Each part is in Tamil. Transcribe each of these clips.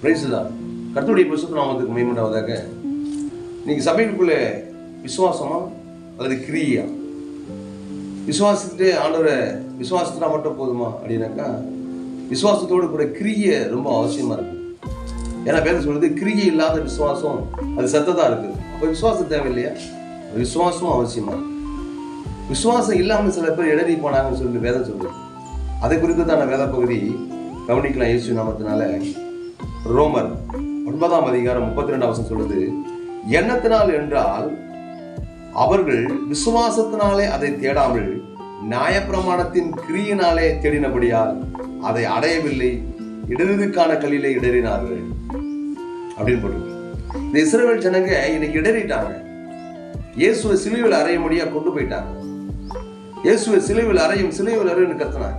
பிரைஸ் தான். கர்த்தருடைய பரிசுத்த நாமத்துக்கு மகிமையுண்டாவதாக. நீங்கள் சபைக்குள்ளே விசுவாசமா அல்லது கிரியா? விசுவாசத்துட்டு ஆண்டவரை விசுவாசத்தினா மட்டும் போதுமா அப்படின்னாக்கா, விசுவாசத்தோடு கூட கிரியை ரொம்ப அவசியமாக இருக்குது. ஏன்னா வேதம் சொல்றது கிரியை இல்லாத விசுவாசம் அது சத்ததாக இருக்குது. அப்போ விசுவாசம் தேவையில்லையா? விசுவாசமும் அவசியமாக. விசுவாசம் இல்லாமல் சில பேர் இடறி போனாங்கன்னு சொல்லி வேதம் சொல்லுது. அதை குறித்து தான் வேத பகுதி கவனிக்கலாம். இயேசு நாமத்தினால ரோமர் 9ஆம் அதிகாரம் 32ஆம் வசனம் சொல்லுது, எண்ணத்தினால் என்றால் அவர்கள் விசுவாசத்தினாலே அதை தேடாமல் நியாயப்பிரமாணத்தின் கிரியினாலே தேடினபடியால் அதை அடையவில்லை, இடறுக்கான கல்லிலே இடறினார்கள் அப்படின்னு போட்டு. இந்த இஸ்ரவேல் ஜனங்க இன்னைக்கு இடறிட்டாங்க. இயேசுவை சிலுவையில் அறைய முடியா கொண்டு போயிட்டாங்க. இயேசுவை சிலுவையில் அறையும் கத்தினாங்க.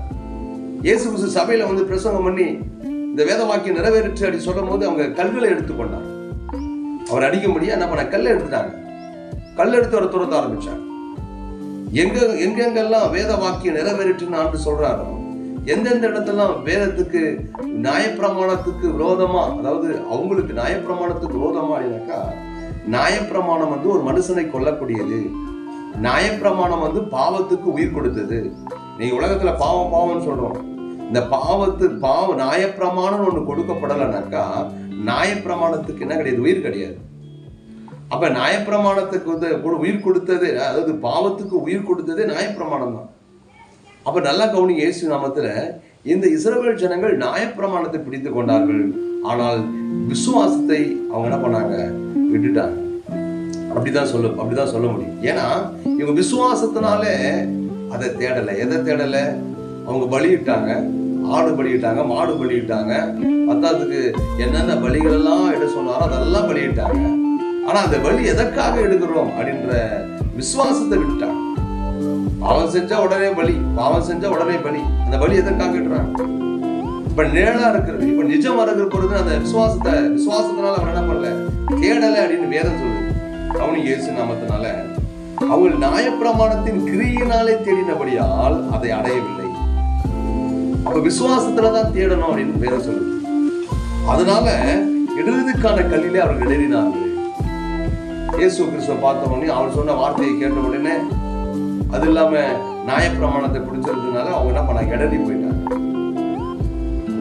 இயேசு கிறிஸ்து சபையில வந்து பிரசங்கம் பண்ணி இந்த வேத வாக்கியம் நிறைவேறிச்சு அப்படி சொல்லும் போது அவங்க கல்களை எடுத்துக்கொண்டாங்க. அவர் அடிக்க முடியாது என்ன பண்ண, கல்லை எடுத்துட்டாங்க. கல் எடுத்து அவரை துரத்த ஆரம்பிச்சாங்க. எங்கெங்கெல்லாம் வேத வாக்கியம் நிறைவேறிச்சுன்னு ஆண்டு சொல்றாரோ, எந்தெந்த இடத்தெல்லாம் வேதத்துக்கு நியாயப்பிரமாணத்துக்கு விரோதமா, அதாவது அவங்களுக்கு நியாயப்பிரமாணத்துக்கு விரோதமா அப்படின்னாக்கா, நியாயப்பிரமாணம் வந்து ஒரு மனுஷனை கொல்லக்கூடியது. நியாயப்பிரமாணம் வந்து பாவத்துக்கு உயிர் கொடுத்தது. நீங்க உலகத்துல பாவம்னு சொல்றோம். இந்த நியாயப்பிரமாணம் ஒண்ணு கொடுக்கப்படலைனாக்கா நியாயப்பிரமாணத்துக்கு என்ன கிடையாது? உயிர் கிடையாது. அப்ப நியாயப்பிரமாணத்துக்கு வந்து உயிர் கொடுத்தது, அதாவது பாவத்துக்கு உயிர் கொடுத்தது நியாயப்பிரமாணம் தான். அப்ப நல்லா கவனிங்க, இயேசு நாமத்துல இந்த இஸ்ரவேல் ஜனங்கள் நியாயப்பிரமாணத்தை பிடித்து கொண்டார்கள். ஆனால் விசுவாசத்தை அவங்க என்ன பண்ணாங்க? விட்டுட்டாங்க. அப்படிதான் சொல்ல முடியும். ஏன்னா இவங்க விசுவாசத்தினாலே அதை தேடலை. எதை தேடலை? அவங்க பலியிட்டாங்க, ஆடு பலியிட்டாங்க, மாடு பலியிட்டாங்க, பத்தாவதுக்கு என்னென்ன பலிகள் எல்லாம் எடுக்க சொன்னாரோ அதெல்லாம் பலியிட்டாங்க. ஆனா அந்த பலி எதற்காக எடுக்கிறோம் அப்படின்ற விசுவாசத்தை விட்டுட்டாங்க. பாவம் செஞ்சா உடனே பலி, அந்த பலி எதற்காக இடுறாங்க? இப்ப நிழலா இருக்கிறது, இப்ப நிஜம் வருகிற பொழுது அந்த விசுவாசத்தினால அவர் என்ன பண்ணல, தேடலை அப்படின்னு வேதம் சொல்லுது. அவனு இயேசு நாமத்தினால அவர்கள் நியாயப்பிரமாணத்தின் கிரியினாலே தேடினபடியால் அதை அடையவில்லை. அப்ப விசுவாசத்துலதான் தேடணும் அப்படின்னு வேதம் சொல்லுது. அதனால இடறுக்கான கல்லிலே அவர்கள் இடறினார்கள். இயேசு கிறிஸ்துவை பார்த்த உடனே அவர் சொன்ன வார்த்தையை கேட்ட உடனே, அது இல்லாம நியாயப்பிரமாணத்தை பிடிச்சிருந்ததுனால அவங்க என்ன பண்ணாங்க? இடறி போயிட்டாங்க.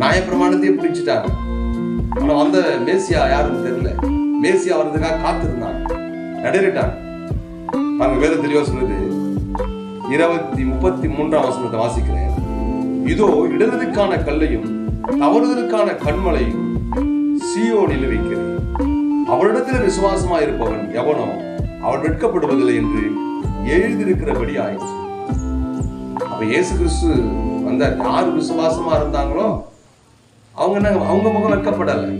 நியாயப்பிரமாணத்தையே பிடிச்சிட்டாங்க. ஆனா வந்த மேசியா யாருன்னு தெரியல. மேசியா வர்றதுக்காக காத்திருந்தாங்க, இடறிட்டாங்க. பாருங்க, வேத தெளிவா சொல்லுது. 33ஆம் வசனத்தை வாசிக்கிறேன். இதோ இடறுக்கான கல்லையும் தவறுதலுக்கான கண்மலையும் சீயோனில் வைக்கிறேன். அவரிடத்தில் விசுவாசமா இருப்பவன் எவனோ அவன் வெட்கப்படுவதில்லை என்று எழுதியிருக்கிறபடி ஆயிடுச்சு. அப்ப இயேசு கிறிஸ்து வந்த யாரு விசுவாசமா இருந்தாங்களோ அவங்க முகம் வெட்கப்படலை.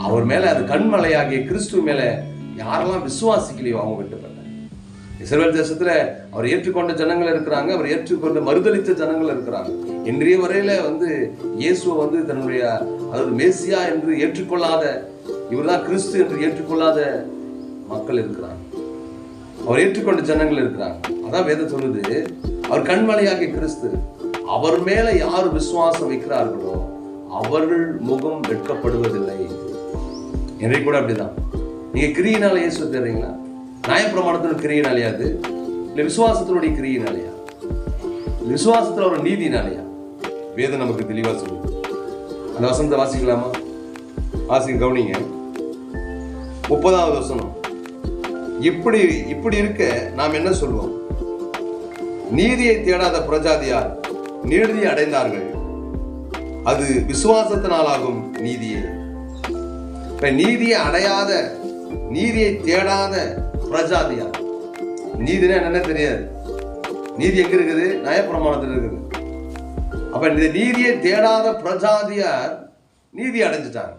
அவர் மேல அது கண்மலையாகிய கிறிஸ்து மேல யாரெல்லாம் விசுவாசிக்கலையோ அவங்க வெட்கப்பட்டாங்க. இஸ்ரவேல் தேசத்துல அவர் ஏற்றுக்கொண்ட ஜனங்கள் இருக்கிறாங்க, அவர் ஏற்றுக்கொண்ட மறுதளித்த ஜனங்கள் இருக்கிறாங்க. இன்றைய வரையில வந்து இயேசுவை வந்து தன்னுடைய அதாவது மேசியா என்று ஏற்றுக்கொள்ளாத, இவர்தான் கிறிஸ்து என்று ஏற்றுக்கொள்ளாத மக்கள் இருக்கிறாங்க. அவர் ஏற்றுக்கொண்ட ஜனங்கள் இருக்கிறாங்க. அதான் வேதம் சொல்லுது, அவர் கண்மலையாகிய கிறிஸ்து, அவர் மேல யார் விசுவாசம் வைக்கிறார்களோ அவர்கள் முகம் வெட்கப்படுவதில்லை. என்னை கூட அப்படிதான். நீங்க கிரியினால இயேசு தெரியுங்களா? நியாயப்பிரமாணத்தோட கிரியினாலையா? அது இல்ல விசுவாசத்தினுடைய கிரியினாலையா? விசுவாசத்துல ஒரு நீதினாலையா? வேதம் நமக்கு தெளிவா சொல்லுது. அந்த வசனத்தை வாசிக்கலாமா? வாசிக்க கவனிங்க. 30ஆவது வசனம். இப்படி இருக்க நாம் என்ன சொல்வோம்? நீதியை தேடாத பிரஜாதியார் நீதியை அடைந்தார்கள், அது விசுவாசத்தினாலாகும் நீதியே. இப்ப நீதியை அடையாத, நீதியை தேடாத பிரஜாதியார். நீதினா என்னன்னு தெரியாது. நீதி எங்க இருக்குது? நியாயப்பிரமாணத்தில் இருக்குது. அப்ப இந்த நீதியை தேடாத பிரஜாதியார் நீதி அடைஞ்சிட்டாங்க.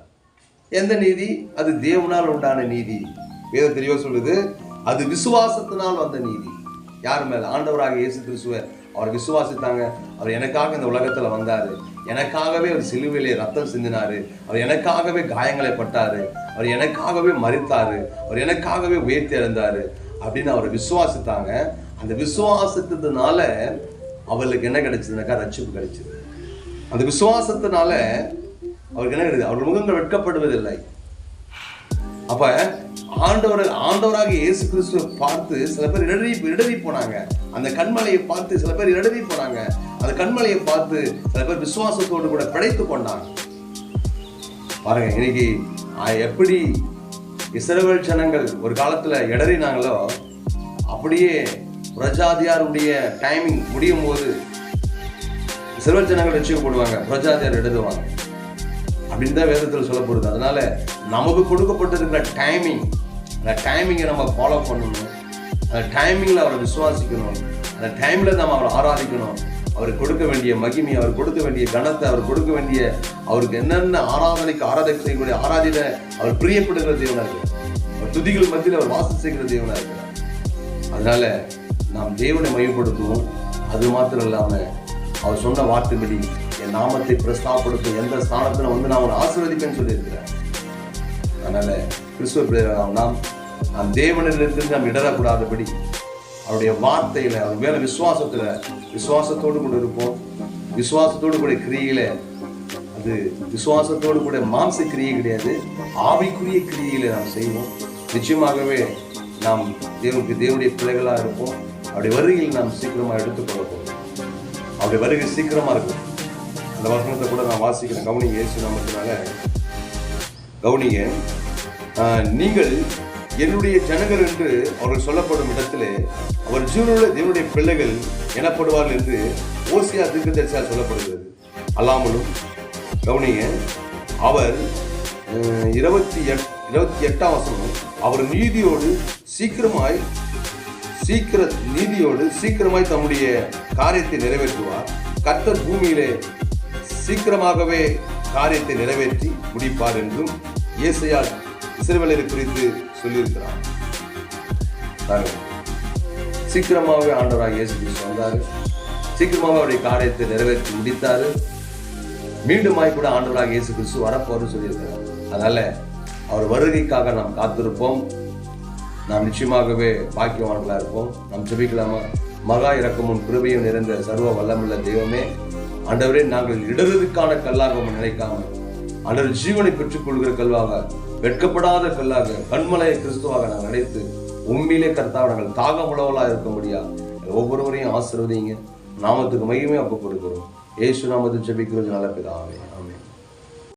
எந்த நீதி? அது தேவனால் உண்டான நீதி. வேதம் தெளிவா சொல்லுது, அது விசுவாசத்தினால் வந்த நீதி. யார் மேல? ஆண்டவராக இயேசு கிறிஸ்துவை அவர் விசுவாசித்தாங்க. அவர் எனக்காக இந்த உலகத்துல வந்தாரு, எனக்காகவே அவர் சிலுவையிலே ரத்தம் சிந்தினாரு, அவர் எனக்காகவே காயங்களை பட்டாரு, அவர் எனக்காகவே மரித்தாரு, அவர் எனக்காகவே உயிர்த்து இறந்தாரு அப்படின்னு அவரை விசுவாசித்தாங்க. அந்த விசுவாசத்தினால அவளுக்கு என்ன கிடைச்சதுனாக்கா ரட்சிப்பு கிடைச்சது. அந்த விசுவாசத்தினால அவருக்கு என்ன கிடையாது, அவர்கள் முகங்கள் வெட்கப்படுவதில்லை. அப்ப ஆண்டவராக இயேசு கிறிஸ்துவை பார்த்து சில பேர் இடறி போனாங்க. அந்த கண்மலையை பார்த்து சில பேர் இடறி போனாங்க. அந்த கண்மலையை பார்த்து சில பேர் விசுவாசத்தோடு கூட பிழைத்து கொண்டாங்க. பாருங்க, இன்னைக்கு எப்படி இஸ்ரவேல் ஜனங்கள் ஒரு காலத்துல இடறினாங்களோ, அப்படியே பிரஜாதியாருடைய டைமிங் முடியும் போது இஸ்ரவேல் ஜனங்கள் ரட்சிக்கப்படுவாங்க, பிரஜாதியார் எழுதுவாங்க அப்படின்னு தான் வேதத்தில் சொல்லப்படுது. அதனால நமக்கு கொடுக்கப்பட்டிருக்கிற டைமிங், அந்த டைமிங்கை நம்ம ஃபாலோ பண்ணணும். அந்த டைமிங்கில் அவரை விசுவாசிக்கணும். அந்த டைமில் நம்ம அவரை ஆராதிக்கணும். அவருக்கு கொடுக்க வேண்டிய மகிமை, அவர் கொடுக்க வேண்டிய கனத்தை, அவர் கொடுக்க வேண்டிய அவருக்கு என்னென்ன ஆராதனை செய்யக்கூடிய ஆராதிட அவர் பிரியப்படுகிற தேவனா இருக்கிறார். அவர் துதிகள் மத்தியில் அவர் வாசம் செய்கிற தேவனா இருக்கிறார். அதனால நாம் தேவனை மையப்படுத்துவோம். அது மாத்திரம் இல்லாமல் அவர் சொன்ன வார்த்தைப்படி என் நாமத்தை பிரஸ்தாபப்படுத்தும் எந்த ஸ்தானத்தில் வந்து நான் அவரை ஆசீர்வதிப்பேன்னு சொல்லியிருக்கிறேன். அதனால கிறிஸ்துவ நாம் தேவனிலிருந்து நாம் இடரக்கூடாதபடி அவருடைய வார்த்தையில, அவர் மேல விசுவாசத்தோடு கூட இருப்போம். விசுவாசத்தோடு கூட கிரியையில, அது விசுவாசத்தோடு கூட மாம்ச கிரியை கிடையாது, ஆவிக்குரிய கிரியையில நாம் செய்வோம். நிச்சயமாகவே நாம் தேவனுடைய பிள்ளைகளா இருப்போம். அவருடைய வருகையில் நாம் சீக்கிரமா எடுத்துக்கொள்ள போகிறோம். அவருடைய வருகை சீக்கிரமா இருக்கும். அந்த வசனத்தை கூட நான் வாசிக்கிறேன். கவனிங்க, இயேசு நாமத்தினால கவனிங்க. நீங்கள் என்னுடைய ஜனங்கள் என்று அவர்கள் சொல்லப்படும் இடத்திலே அவர் ஜீவனுள்ள தேவனுடைய பிள்ளைகள் எனப்படுவார்கள் என்று ஓசியா தீர்க்கதரிசியால் சொல்லப்படுகிறது. அல்லாமலும் கவனிங்க, அவர் 28ஆம் வசனம், அவர் நீதியோடு சீக்கிரமாய் தம்முடைய காரியத்தை நிறைவேற்றுவார். கர்த்தர் பூமியிலே சீக்கிரமாகவே காரியத்தை நிறைவேற்றி முடிப்பார் என்றும் ஏசாயா இஸ்ரவேலரை குறித்து சொல்லியிருக்கிறார். சீக்கிரமாகவே ஆண்டவராக இயேசு கிறிஸ்து வந்தாரு. சீக்கிரமாக அவருடைய காரியத்தை நிறைவேற்றி முடித்தாரு. மீண்டுமாய் கூட ஆண்டவராக இயேசு கிறிஸ்து வரப்போன்னு சொல்லியிருக்கிறார். அதனால அவர் வருகைக்காக நாம் காத்திருப்போம். நாம் நிச்சயமாகவே பாக்கியவான்களா இருப்போம். நாம் ஜெபிக்கலாமா? மகா இரக்கமும் கிருபையும் நிறைந்த சர்வ வல்லமுள்ள தெய்வமே, ஆண்டவரே, நாங்கள் இடறதுக்கான கல்லாக நினைக்காம ஆண்டவர் ஜீவனை பெற்றுக் கொள்கிற கல்லாக, வெட்கப்படாத கல்லாக, கண்மலையை கிறிஸ்துவாக நாங்கள் நினைத்து உண்மையிலே கர்த்தாவை நாங்கள் தாகமுள்ளவளா இருக்க முடியாது. ஒவ்வொருவரையும் ஆசீர்வதிங்க. நாமத்துக்கு மகிமையை ஒப்புக் கொடுக்கிறோம். இயேசு நாமத்தில் ஜெபிக்கிறது நல்ல பிதாவே.